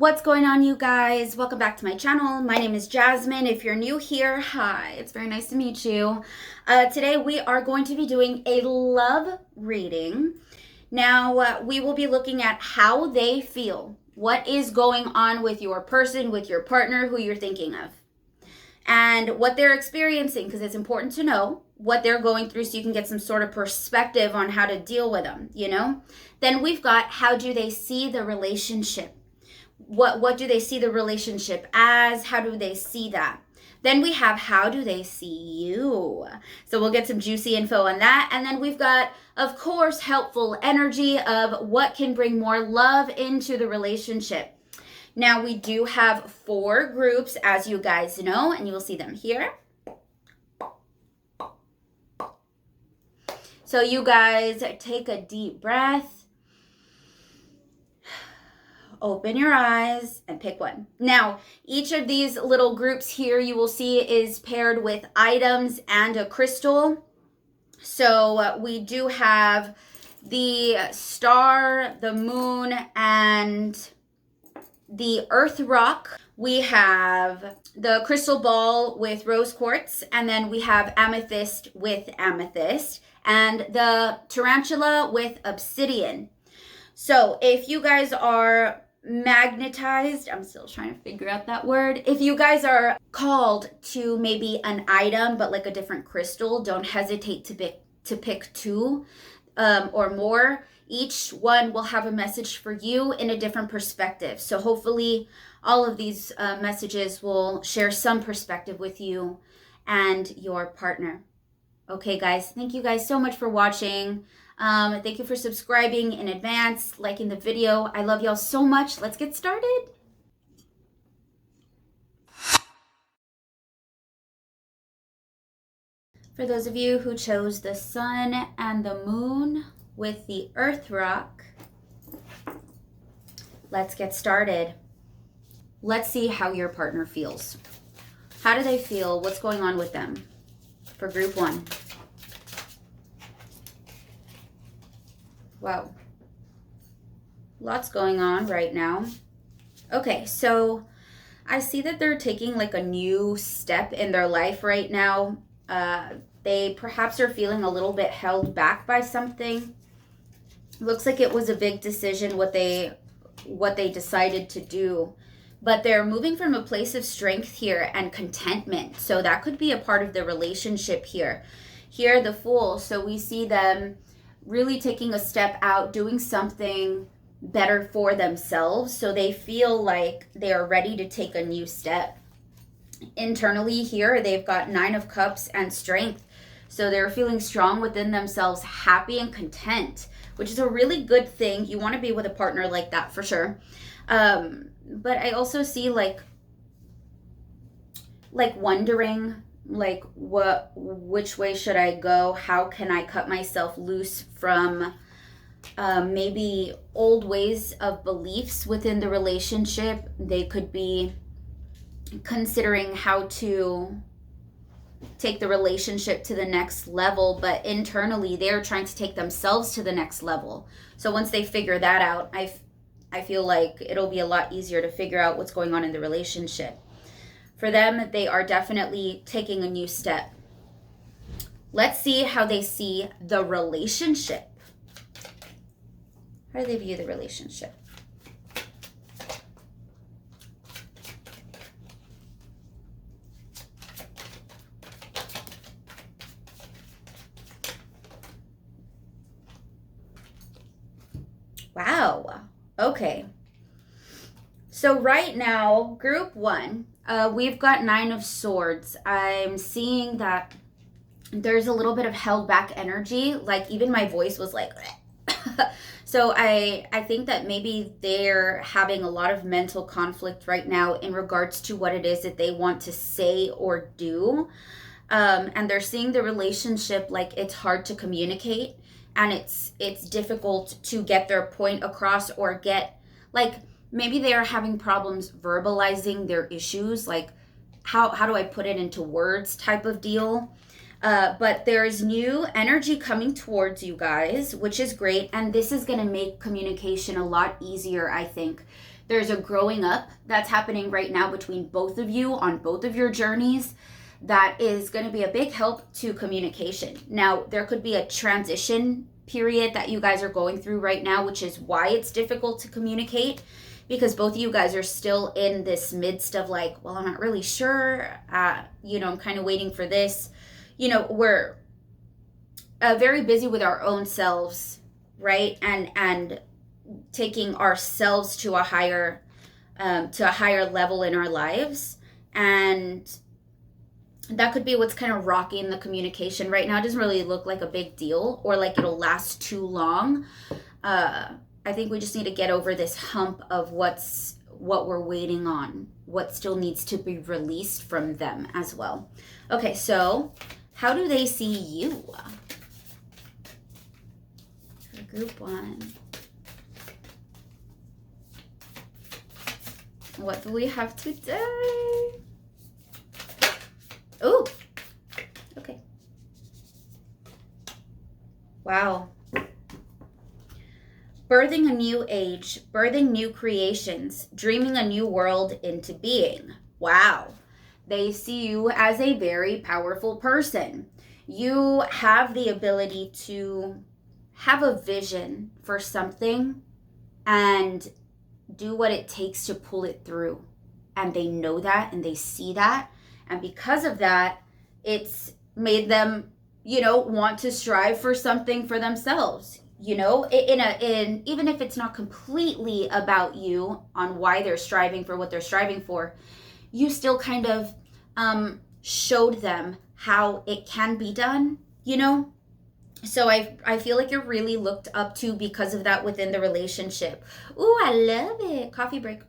What's going on, you guys? Welcome back to my channel. My name is Jasmine. If you're new here, hi, it's very nice to meet you. Today we are going to be doing a love reading. Now, we will be looking at how they feel. What is going on with your person, with your partner, who you're thinking of, and what they're experiencing, because it's important to know what they're going through so you can get some sort of perspective on how to deal with them, you know? Then we've got, how do they see the relationship? What do they see the relationship as? How do they see that? Then we have, how do they see you? So we'll get some juicy info on that. And then we've got, of course, helpful energy of what can bring more love into the relationship. Now, we do have 4 groups, as you guys know, and you will see them here. So you guys take a deep breath. Open your eyes and pick one. Now, each of these little groups here you will see is paired with items and a crystal. So we do have the star, the moon, and the earth rock. We have the crystal ball with rose quartz, and then we have amethyst with amethyst, and the tarantula with obsidian. So if you guys are magnetized, I'm still trying to figure out that word. If you guys are called to maybe an item, but like a different crystal, don't hesitate to pick 2 or more. Each one will have a message for you in a different perspective. So hopefully all of these messages will share some perspective with you and your partner. Okay, guys, thank you guys so much for watching. Thank you for subscribing in advance, liking the video. I love y'all so much. Let's get started. For those of you who chose the sun and the moon with the earth rock, let's get started. Let's see how your partner feels. How do they feel? What's going on with them? For group 1. Wow. Lots going on right now. Okay, so I see that they're taking like a new step in their life right now. They perhaps are feeling a little bit held back by something. Looks like it was a big decision what they decided to do. But they're moving from a place of strength here and contentment. So that could be a part of the relationship here. Here, the Fool. So we see them really taking a step out, doing something better for themselves. So they feel like they are ready to take a new step. Internally here, they've got 9 of Cups and Strength. So they're feeling strong within themselves, happy and content, which is a really good thing. You want to be with a partner like that for sure. But I also see like wondering, like, which way should I go? How can I cut myself loose from maybe old ways of beliefs within the relationship? They could be considering how to take the relationship to the next level, but internally they're trying to take themselves to the next level. So once they figure that out, I feel like it'll be a lot easier to figure out what's going on in the relationship. For them, they are definitely taking a new step. Let's see how they see the relationship. How do they view the relationship? Wow. Okay. So right now, group 1, we've got 9 of Swords. I'm seeing that there's a little bit of held back energy. Like even my voice was like, so I think that maybe they're having a lot of mental conflict right now in regards to what it is that they want to say or do. And they're seeing the relationship like it's hard to communicate, and it's difficult to get their point across, or get, like, maybe they are having problems verbalizing their issues, like how do I put it into words type of deal. But there's new energy coming towards you guys, which is great. And this is going to make communication a lot easier, I think. There's a growing up that's happening right now between both of you on both of your journeys that is going to be a big help to communication. Now, there could be a transition period that you guys are going through right now, which is why it's difficult to communicate, because both of you guys are still in this midst of like, well, I'm not really sure. I'm kind of waiting for this. We're very busy with our own selves, right? And taking ourselves to a higher level in our lives. And that could be what's kind of rocking the communication right now. It doesn't really look like a big deal or like it'll last too long. I think we just need to get over this hump of what we're waiting on, what still needs to be released from them as well. Okay, so how do they see you? For group 1. What do we have today? Oh, okay. Wow. Birthing a new age, birthing new creations, dreaming a new world into being. Wow. They see you as a very powerful person. You have the ability to have a vision for something and do what it takes to pull it through. And they know that and they see that. And because of that, it's made them, want to strive for something for themselves. In even if it's not completely about you on why they're striving for what they're striving for, you still kind of showed them how it can be done, So I feel like you're really looked up to because of that within the relationship. Ooh, I love it. Coffee break.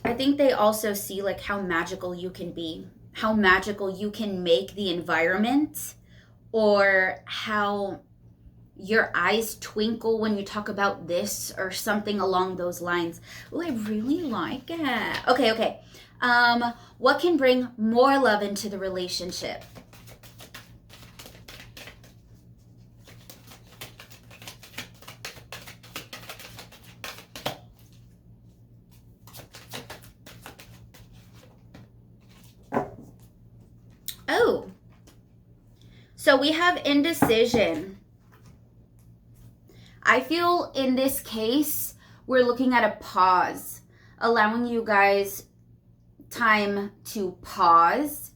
I think they also see like how magical you can be, how magical you can make the environment, or how your eyes twinkle when you talk about this or something along those lines. Oh, I really like it. Okay. What can bring more love into the relationship? Oh, so we have indecision. I feel in this case, we're looking at a pause, allowing you guys time to pause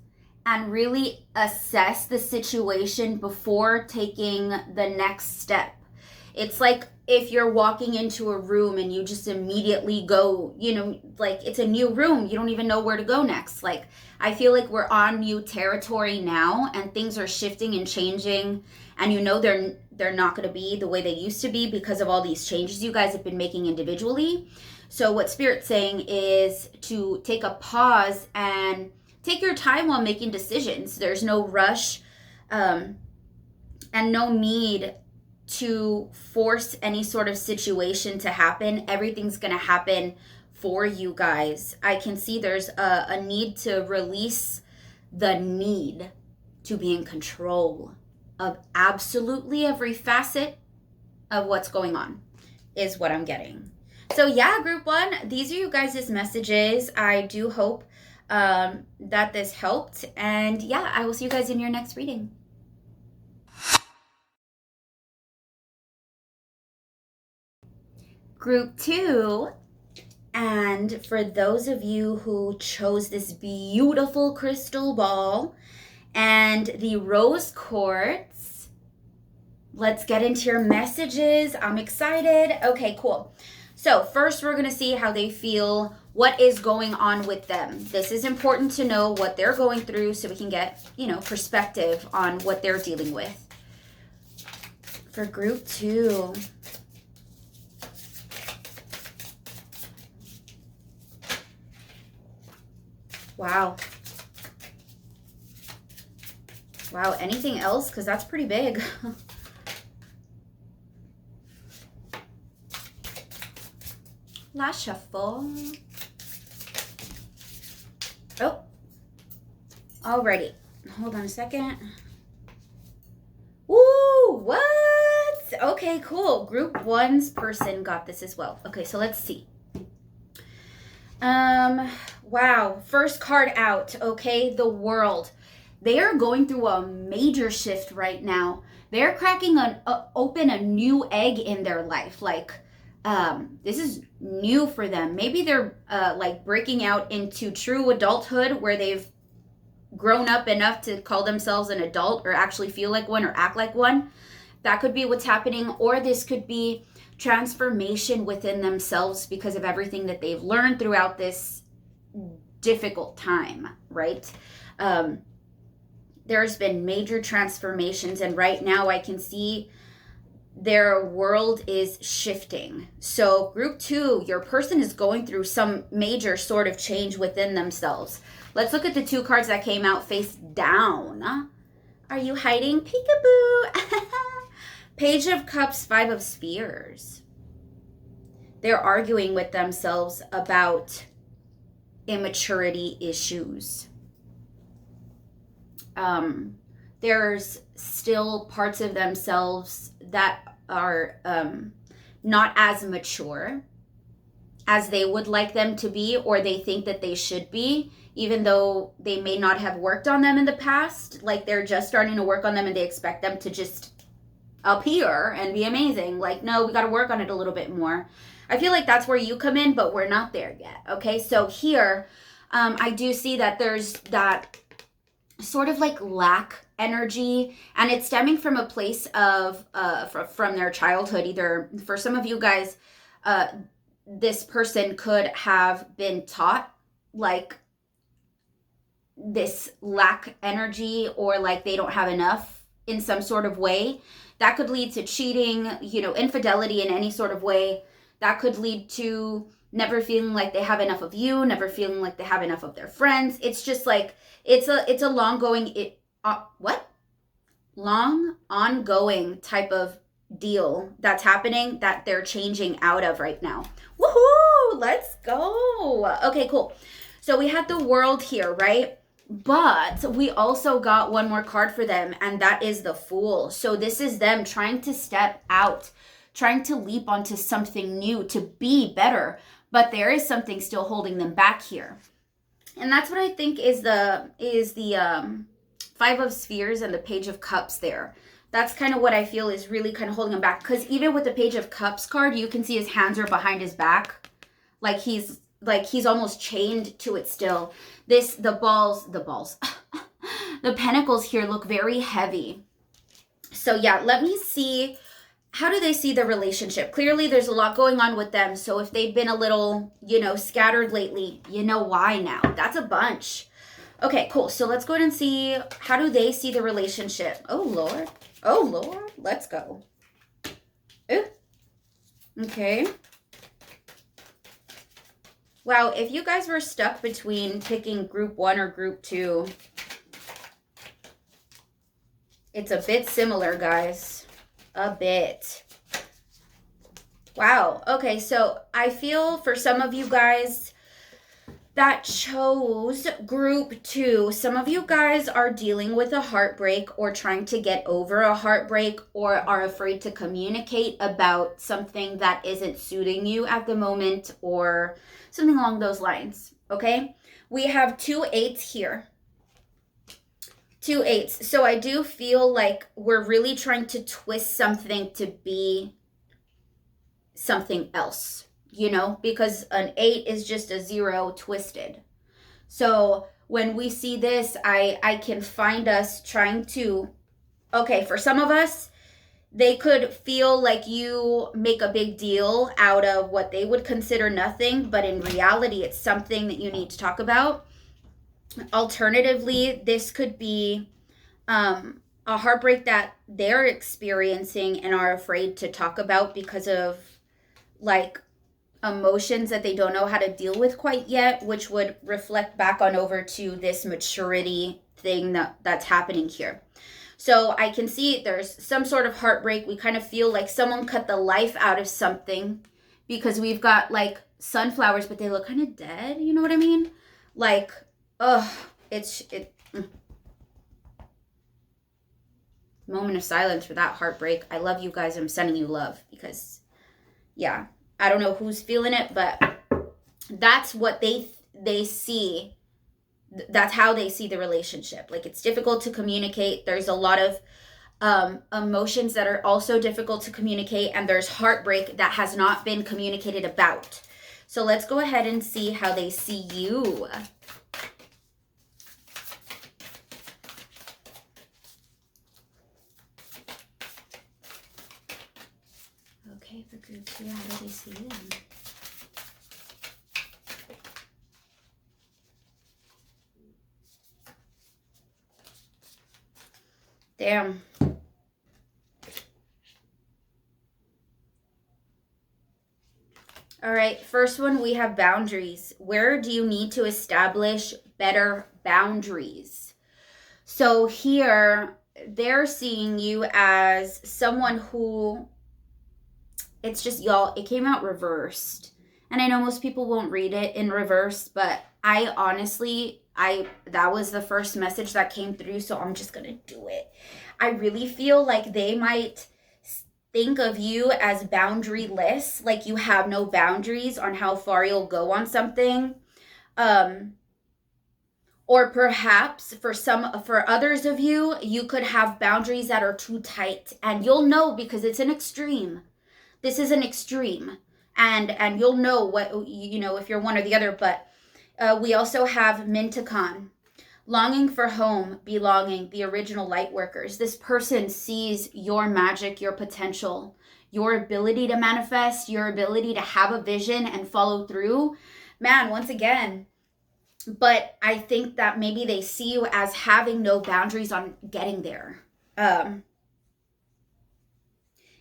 and really assess the situation before taking the next step. It's like if you're walking into a room and you just immediately go, like it's a new room, you don't even know where to go next. Like I feel like we're on new territory now and things are shifting and changing, and they're not going to be the way they used to be because of all these changes you guys have been making individually. So what Spirit's saying is to take a pause and take your time while making decisions. There's no rush and no need to force any sort of situation to happen. Everything's going to happen for you guys. I can see there's a need to release the need to be in control of absolutely every facet of what's going on is what I'm getting. So yeah, group 1, these are you guys' messages. I do hope that this helped. And yeah, I will see you guys in your next reading. Group 2, and for those of you who chose this beautiful crystal ball and the rose quartz, let's get into your messages. I'm excited. Okay, cool. So first we're going to see how they feel, what is going on with them. This is important to know what they're going through so we can get, perspective on what they're dealing with. For group 2, wow. Wow, anything else? Because that's pretty big. La shuffle. Oh. Alrighty. Hold on a second. Okay, cool. Group 1's person got this as well. Okay, so let's see. Wow. First card out. Okay, the World. They are going through a major shift right now. They're cracking open a new egg in their life. Like, this is new for them. Maybe they're like breaking out into true adulthood where they've grown up enough to call themselves an adult or actually feel like one or act like one. That could be what's happening. Or this could be transformation within themselves because of everything that they've learned throughout this difficult time, right? There's been major transformations, and right now I can see their world is shifting. So group 2, your person is going through some major sort of change within themselves. Let's look at the 2 cards that came out face down. Are you hiding? Peekaboo. Page of Cups, 5 of Spheres. They're arguing with themselves about immaturity issues. There's still parts of themselves that are not as mature as they would like them to be, or they think that they should be, even though they may not have worked on them in the past. Like, they're just starting to work on them and they expect them to just appear and be amazing. Like, no, we got to work on it a little bit more. I feel like that's where you come in, but we're not there yet. Okay, so here I do see that there's that sort of like lack energy, and it's stemming from a place of from their childhood. Either for some of you guys, this person could have been taught like this lack energy, or like they don't have enough in some sort of way. That could lead to cheating, infidelity in any sort of way. That could lead to never feeling like they have enough of you, never feeling like they have enough of their friends. It's just like it's a long ongoing type of deal that's happening that they're changing out of right now. Woohoo! Let's go. Okay, cool. So we had the World here, right? But we also got one more card for them, and that is the Fool. So this is them trying to step out, trying to leap onto something new to be better, but there is something still holding them back here. And that's what I think is the 5 of Spheres and the Page of Cups there. That's kind of what I feel is really kind of holding him back, because even with the Page of Cups card, you can see his hands are behind his back, like he's almost chained to it still. The pentacles here look very heavy. So yeah, let me see, how do they see the relationship? Clearly there's a lot going on with them. So if they've been a little, scattered lately, you know why now. That's a bunch. Okay, cool. So let's go ahead and see, how do they see the relationship? Oh, Lord. Let's go. Ooh. Okay. Wow, if you guys were stuck between picking group 1 or group 2, it's a bit similar, guys. A bit. Wow. Okay, so I feel for some of you guys that chose group 2, some of you guys are dealing with a heartbreak or trying to get over a heartbreak, or are afraid to communicate about something that isn't suiting you at the moment, or something along those lines. Okay, we have 2 8s here. 2 8s. So I do feel like we're really trying to twist something to be something else, because an 8 is just a 0 twisted. So when we see this, I can find us trying to, okay, for some of us, they could feel like you make a big deal out of what they would consider nothing, but in reality, it's something that you need to talk about. Alternatively, this could be a heartbreak that they're experiencing and are afraid to talk about because of like emotions that they don't know how to deal with quite yet, which would reflect back on over to this maturity thing that's happening here. So I can see there's some sort of heartbreak. We kind of feel like someone cut the life out of something, because we've got like sunflowers, but they look kind of dead. You know what I mean? Like, Moment of silence for that heartbreak. I love you guys. I'm sending you love because, yeah, I don't know who's feeling it, but that's what they see. That's how they see the relationship. Like, it's difficult to communicate. There's a lot of emotions that are also difficult to communicate, and there's heartbreak that has not been communicated about. So let's go ahead and see how they see you. Okay, for group 2, how do they see you? Damn. All right, first one, we have boundaries. Where do you need to establish better boundaries? So here, they're seeing you as someone who, it's just, y'all, it came out reversed. And I know most people won't read it in reverse, but I honestly, that was the first message that came through, so I'm just going to do it. I really feel like they might think of you as boundaryless, like you have no boundaries on how far you'll go on something. Or perhaps for others of you, you could have boundaries that are too tight, and you'll know because it's an extreme. This is an extreme, and you'll know what, you know, if you're one or the other. But we also have Mintakan. Longing for home, belonging, the original light workers. This person sees your magic, your potential, your ability to manifest, your ability to have a vision and follow through. Man, once again, but I think that maybe they see you as having no boundaries on getting there.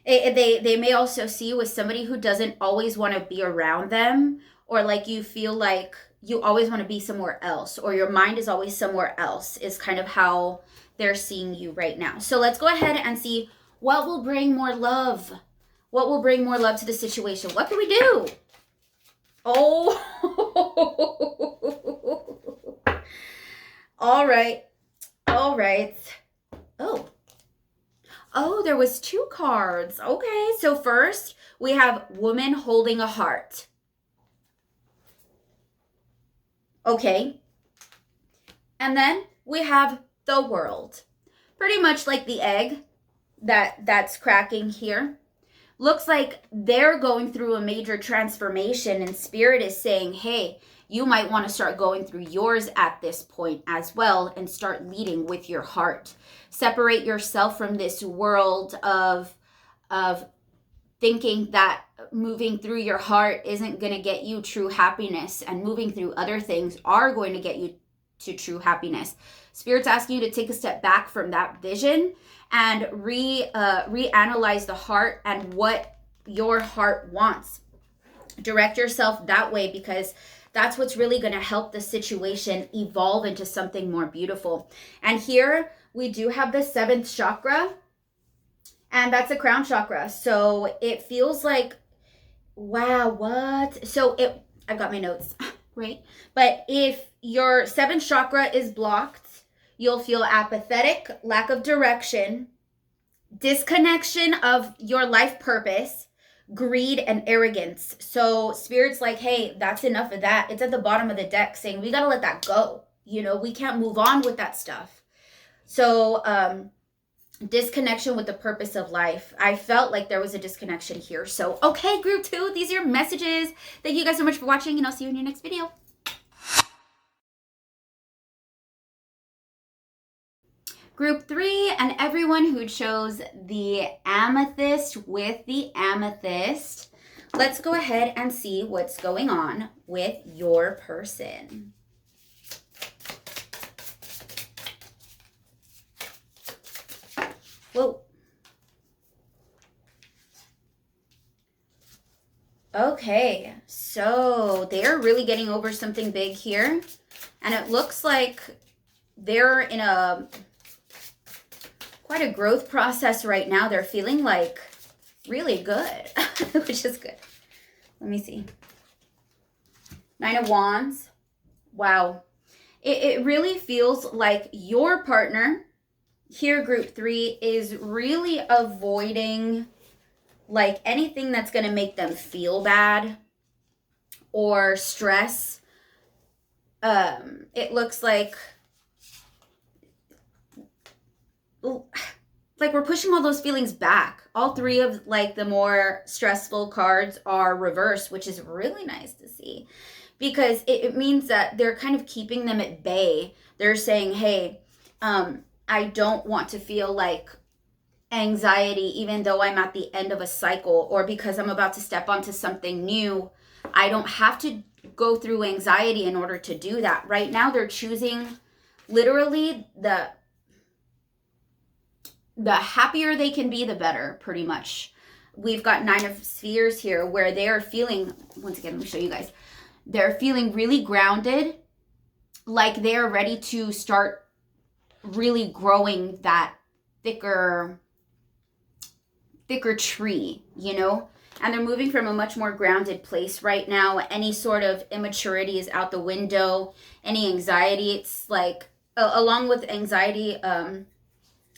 They may also see you as somebody who doesn't always want to be around them, or like you feel like you always want to be somewhere else, or your mind is always somewhere else, is kind of how they're seeing you right now. So let's go ahead and see what will bring more love. What will bring more love to the situation? What can we do? Oh. All right. All right. Oh, there was 2 cards. Okay. So first, we have woman holding a heart. Okay. And then we have the world. Pretty much like the egg that's cracking here. Looks like they're going through a major transformation, and Spirit is saying, hey, you might want to start going through yours at this point as well and start leading with your heart. Separate yourself from this world of thinking that moving through your heart isn't going to get you true happiness, and moving through other things are going to get you to true happiness. Spirit's asking you to take a step back from that vision and reanalyze the heart and what your heart wants. Direct yourself that way, because that's what's really going to help the situation evolve into something more beautiful. And here we do have the 7th chakra, and that's a crown chakra. So it feels like, wow, what? So I've got my notes, right? But if your 7th chakra is blocked, you'll feel apathetic, lack of direction, disconnection of your life purpose, greed, and arrogance. So Spirit's like, hey, that's enough of that. It's at the bottom of the deck saying we got to let that go. You know, we can't move on with that stuff. So disconnection with the purpose of life. I felt like there was a disconnection here. So, okay, group 2, these are your messages. Thank you guys so much for watching, and I'll see you in your next video. Group 3, and everyone who chose the amethyst with the amethyst, let's go ahead and see what's going on with your person. Whoa. Okay, so they're really getting over something big here, and it looks like they're in quite a growth process right now. They're feeling like really good, which is good. Let me see. 9 of Wands. Wow. It really feels like your partner, here, group 3 is really avoiding like anything that's going to make them feel bad or stress. It looks like we're pushing all those feelings back. All 3 of like the more stressful cards are reversed, which is really nice to see, because it means that they're kind of keeping them at bay. They're saying, hey, I don't want to feel like anxiety even though I'm at the end of a cycle, or because I'm about to step onto something new. I don't have to go through anxiety in order to do that. Right now they're choosing literally the happier they can be, the better, pretty much. We've got 9 of Spheres here, where they're feeling, once again, let me show you guys, they're feeling really grounded, like they're ready to start really growing that thicker tree, you know? And they're moving from a much more grounded place right now. Any sort of immaturity is out the window. Any anxiety, it's like, along with anxiety,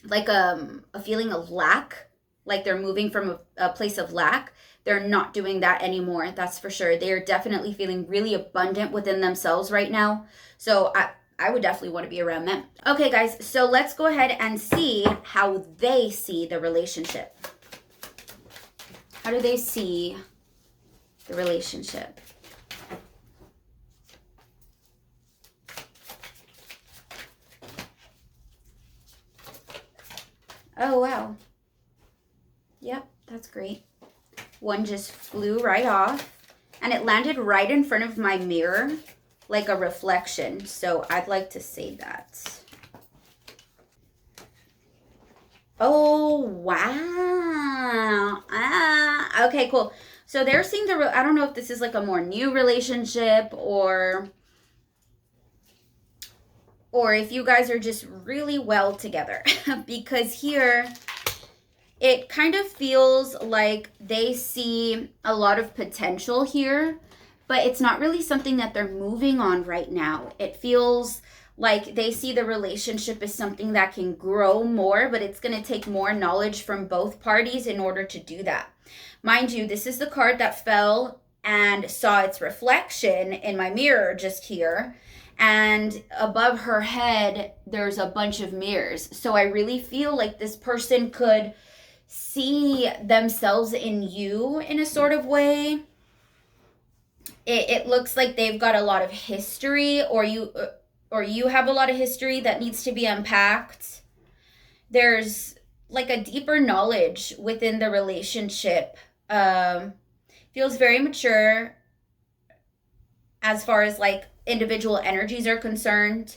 like a feeling of lack, like they're moving from a place of lack. They're not doing that anymore, that's for sure. They're definitely feeling really abundant within themselves right now. So I would definitely want to be around them. Okay, guys, so let's go ahead and see how they see the relationship. How do they see the relationship? Oh, wow. Yep, that's great. One just flew right off, and it landed right in front of my mirror, like a reflection. So I'd like to say that. Oh, wow. Okay, cool. So they're seeing I don't know if this is like a more new relationship, or if you guys are just really well together. Because here, it kind of feels like they see a lot of potential here, but it's not really something that they're moving on right now. It feels like they see the relationship as something that can grow more, but it's going to take more knowledge from both parties in order to do that. Mind you, this is the card that fell and saw its reflection in my mirror just here. And above her head, there's a bunch of mirrors. So I really feel like this person could see themselves in you in a sort of way. It looks like they've got a lot of history, or you have a lot of history that needs to be unpacked. There's like a deeper knowledge within the relationship. Feels very mature as far as like individual energies are concerned.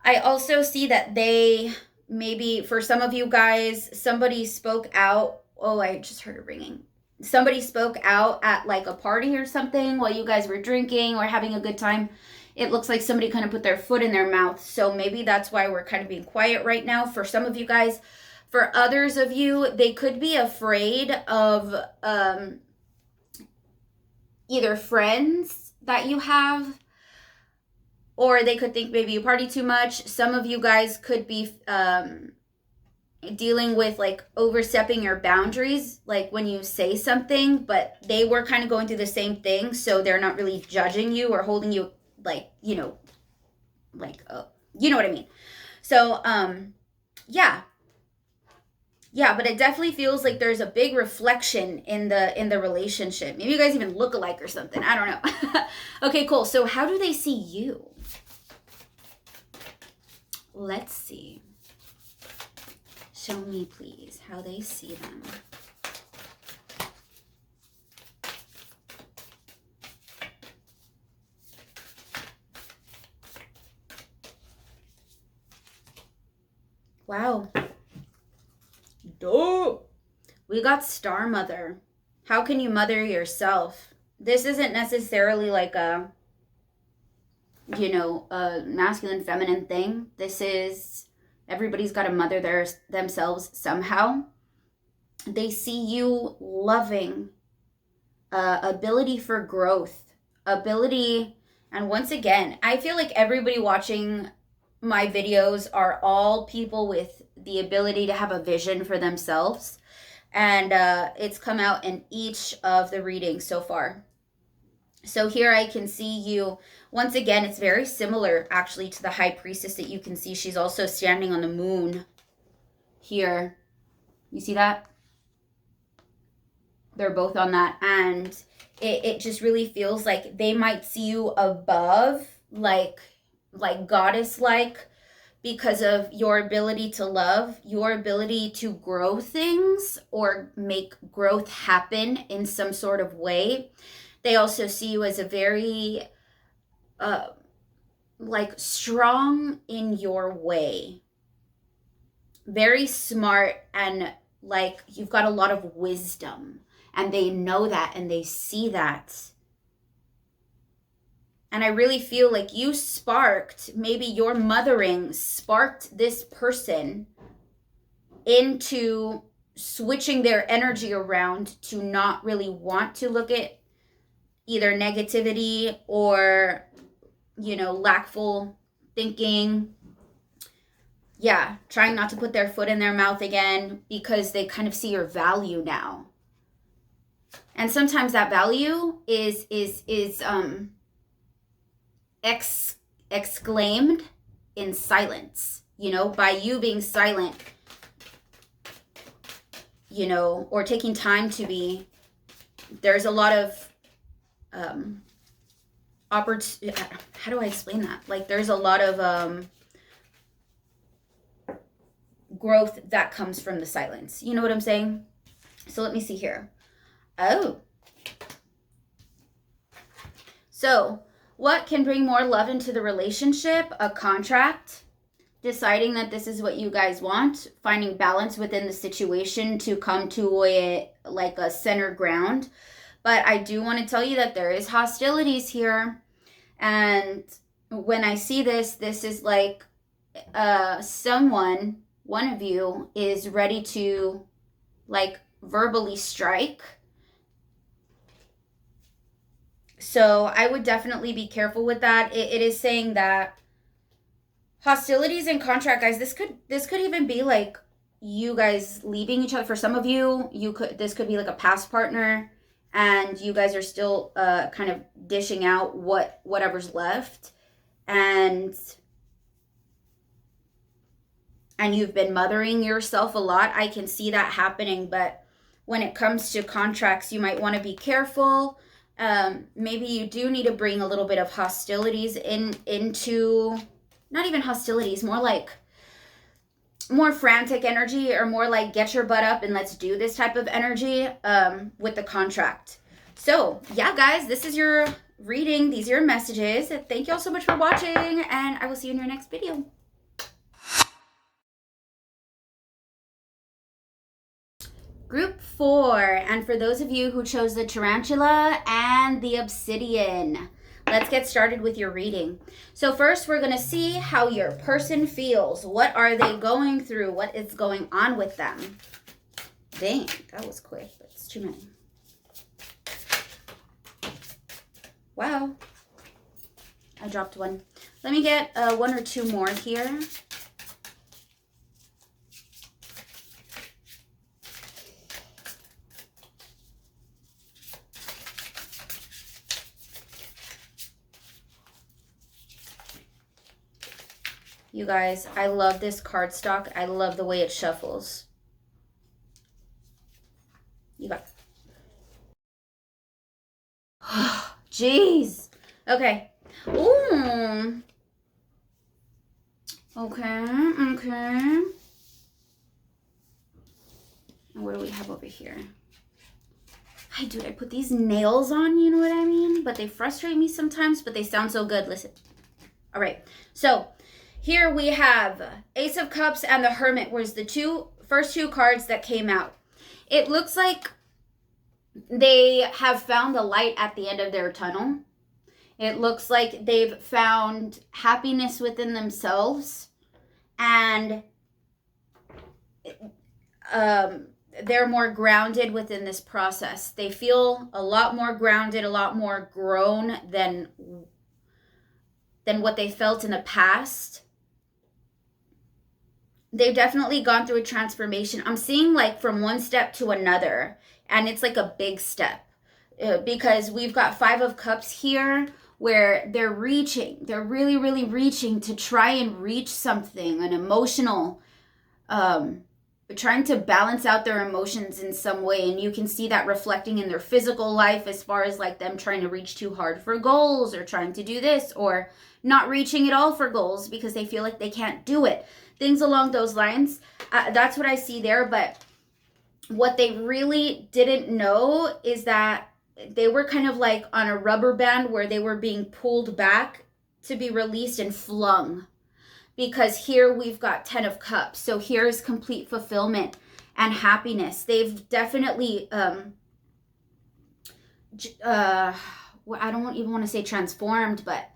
I also see that they, maybe for some of you guys, somebody spoke out. Oh, I just heard it ringing. Somebody spoke out at like a party or something while you guys were drinking or having a good time. It looks like somebody kind of put their foot in their mouth. So maybe that's why we're kind of being quiet right now for some of you guys. For others of you, they could be afraid of either friends that you have, or they could think maybe you party too much. Some of you guys could be dealing with like overstepping your boundaries, like when you say something, but they were kind of going through the same thing, so they're not really judging you or holding you like, you know what I mean. So yeah, but it definitely feels like there's a big reflection in the relationship. Maybe you guys even look alike or something, I don't know. Okay, cool. So how do they see you? Let's see. Show me, please, how they see them. Wow. Dope. We got Star Mother. How can you mother yourself? This isn't necessarily like a masculine, feminine thing. This is, everybody's got to mother themselves somehow. They see you loving, ability for growth, ability. And once again, I feel like everybody watching my videos are all people with the ability to have a vision for themselves. And it's come out in each of the readings so far. So here I can see you. Once again, it's very similar actually to the High Priestess that you can see. She's also standing on the moon here. You see that? They're both on that. And it just really feels like they might see you above, like goddess-like, because of your ability to love, your ability to grow things or make growth happen in some sort of way. They also see you as a very like strong in your way, very smart, and like you've got a lot of wisdom, and they know that and they see that. And I really feel like you sparked, maybe your mothering sparked this person into switching their energy around to not really want to look at either negativity or, you know, lackful thinking. Yeah, trying not to put their foot in their mouth again because they kind of see your value now. And sometimes that value is exclaimed in silence, you know, by you being silent, you know, or taking time to be. There's a lot of how do I explain that? Like there's a lot of growth that comes from the silence. You know what I'm saying? So let me see here. Oh. So what can bring more love into the relationship? A contract, deciding that this is what you guys want, finding balance within the situation to come to a center ground. But I do want to tell you that there is hostilities here. And when I see this is like someone, one of you, is ready to like verbally strike. So I would definitely be careful with that. It is saying that hostilities and contract, guys, this could even be like you guys leaving each other. For some of you, this could be like a past partner, and you guys are still kind of dishing out whatever's left, and you've been mothering yourself a lot. I can see that happening. But when it comes to contracts, you might want to be careful. Maybe you do need to bring a little bit of hostilities into, not even hostilities, more like more frantic energy, or more like get your butt up and let's do this type of energy with the contract. So yeah, guys, this is your reading. These are your messages. Thank you all so much for watching, and I will see you in your next video. Group 4, and for those of you who chose the Tarantula and the Obsidian, let's get started with your reading. So first, we're going to see how your person feels. What are they going through? What is going on with them? Dang, that was quick, but it's too many. Wow. I dropped one. Let me get one or two more here. You guys, I love this cardstock. I love the way it shuffles. You got. Jeez. Okay. Ooh. Okay. And what do we have over here? Hi, dude, I put these nails on, you know what I mean? But they frustrate me sometimes, but they sound so good. Listen. All right. So here we have Ace of Cups and the Hermit was the first two cards that came out. It looks like they have found the light at the end of their tunnel. It looks like they've found happiness within themselves, and they're more grounded within this process. They feel a lot more grounded, a lot more grown than what they felt in the past. they've definitely gone through a transformation. I'm seeing like from one step to another, and it's like a big step because we've got Five of Cups here where they're reaching, they're really, really reaching to try and reach something, an emotional, trying to balance out their emotions in some way. And you can see that reflecting in their physical life as far as like them trying to reach too hard for goals or trying to do this or not reaching at all for goals because they feel like they can't do it. Things along those lines. That's what I see there. But what they really didn't know is that they were kind of like on a rubber band where they were being pulled back to be released and flung. Because here we've got 10 of Cups. So here's complete fulfillment and happiness. They've definitely, I don't even want to say transformed, but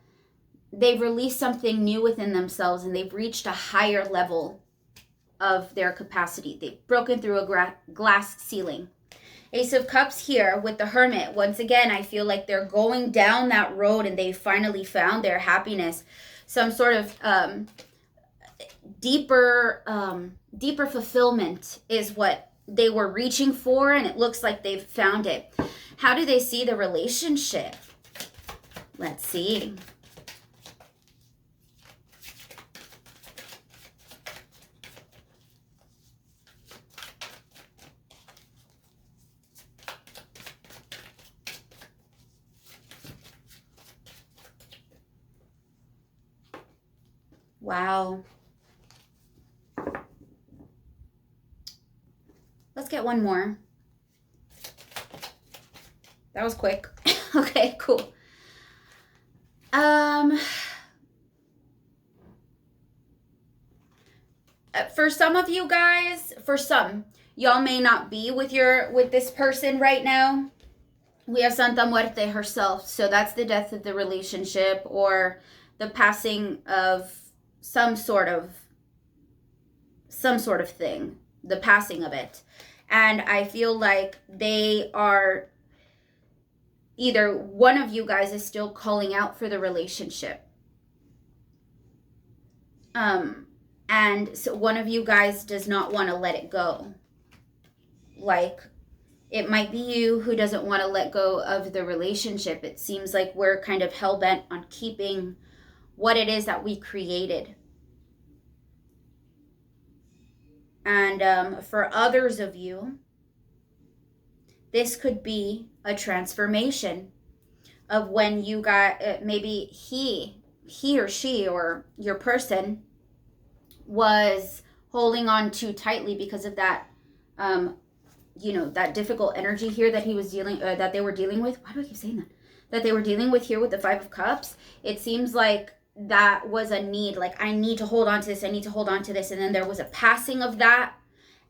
they've released something new within themselves and they've reached a higher level of their capacity. They've broken through a glass ceiling. Ace of Cups here with the Hermit. Once again, I feel like they're going down that road and they finally found their happiness. Some sort of deeper fulfillment is what they were reaching for, and it looks like they've found it. How do they see the relationship? Let's see. Wow. Let's get one more. That was quick. Okay, cool. For some of you guys, y'all may not be with this person right now. We have Santa Muerte herself. So that's the death of the relationship or the passing of some sort of thing, the passing of it. And I feel like they are, either one of you guys is still calling out for the relationship. And so one of you guys does not want to let it go. Like, it might be you who doesn't want to let go of the relationship. It seems like we're kind of hell-bent on keeping what it is that we created. And for others of you, this could be a transformation of when you got, maybe he or she or your person was holding on too tightly because of that, that difficult energy here that that they were dealing with. Why do I keep saying that? That they were dealing with here with the Five of Cups. It seems like that was a need, like I need to hold on to this, I need to hold on to this, and then there was a passing of that,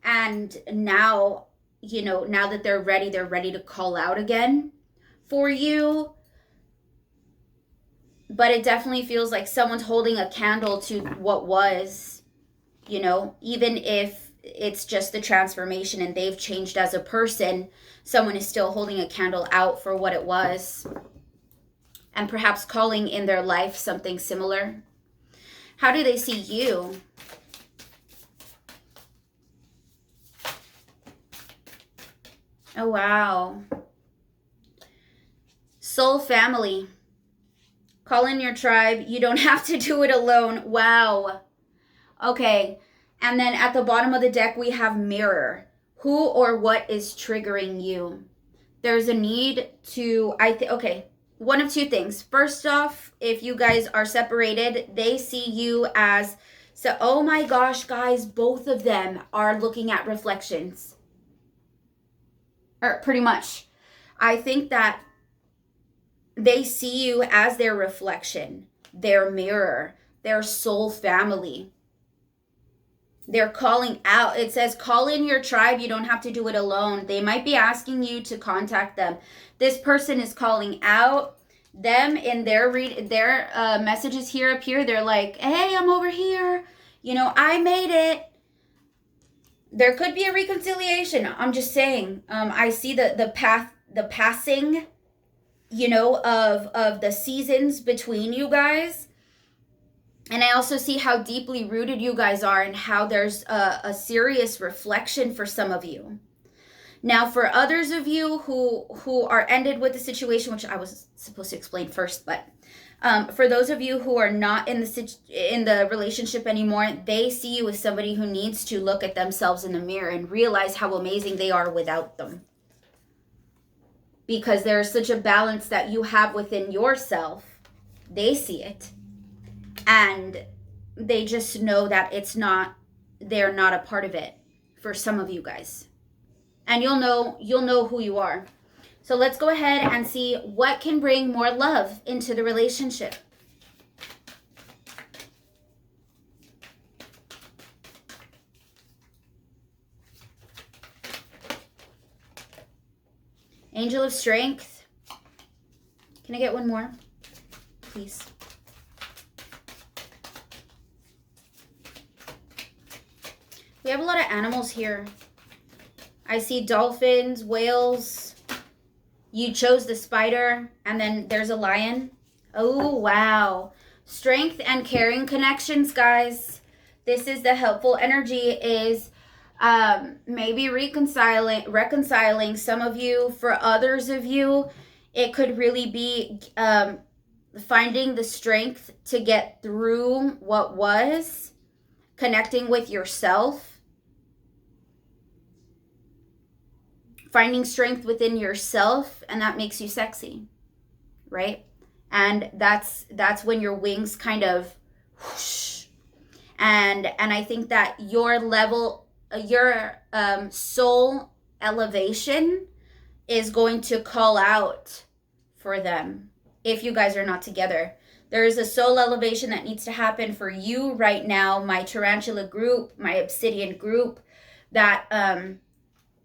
and now, now that they're ready to call out again for you. But it definitely feels like someone's holding a candle to what was, even if it's just the transformation and they've changed as a person, someone is still holding a candle out for what it was. And perhaps calling in their life something similar. How do they see you? Oh, wow. Soul family. Call in your tribe. You don't have to do it alone. Wow. Okay. And then at the bottom of the deck, we have mirror. Who or what is triggering you? There's a need to, okay. One of two things. First off, if you guys are separated, they see you as, so, oh my gosh, guys, both of them are looking at reflections. Or pretty much. I think that they see you as their reflection, their mirror, their soul family. They're calling out. It says, call in your tribe. You don't have to do it alone. They might be asking you to contact them. This person is calling out them in their messages here appear. They're like, hey, I'm over here. I made it. There could be a reconciliation. I'm just saying. I see the passing, of the seasons between you guys. And I also see how deeply rooted you guys are and how there's a serious reflection for some of you. Now, for others of you who are ended with the situation, which I was supposed to explain first, but for those of you who are not in the relationship anymore, they see you as somebody who needs to look at themselves in the mirror and realize how amazing they are without them. Because there's such a balance that you have within yourself. They see it. And they just know that they're not a part of it for some of you guys. And you'll know who you are. So let's go ahead and see what can bring more love into the relationship. Angel of Strength. Can I get one more, please? We have a lot of animals here. I see dolphins, whales. You chose the spider, and then there's a lion. Oh, wow. Strength and caring connections, guys. This is the helpful energy is maybe reconciling some of you. For others of you, it could really be finding the strength to get through what was, connecting with yourself. Finding strength within yourself, and that makes you sexy, right? And that's when your wings kind of whoosh. And I think that your soul elevation is going to call out for them if you guys are not together. There is a soul elevation that needs to happen for you right now, my Tarantula group, my Obsidian group, that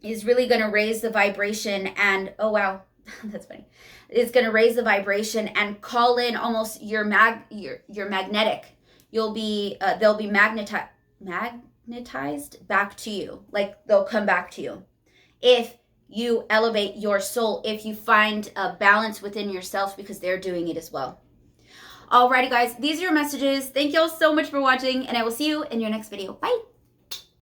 is really going to raise the vibration. And oh wow, that's funny. It's going to raise the vibration and call in almost your magnetic. You'll be they'll be magnetized back to you. Like they'll come back to you if you elevate your soul, if you find a balance within yourself, because they're doing it as well. Alrighty guys, these are your messages. Thank you all so much for watching, and I will see you in your next video. Bye.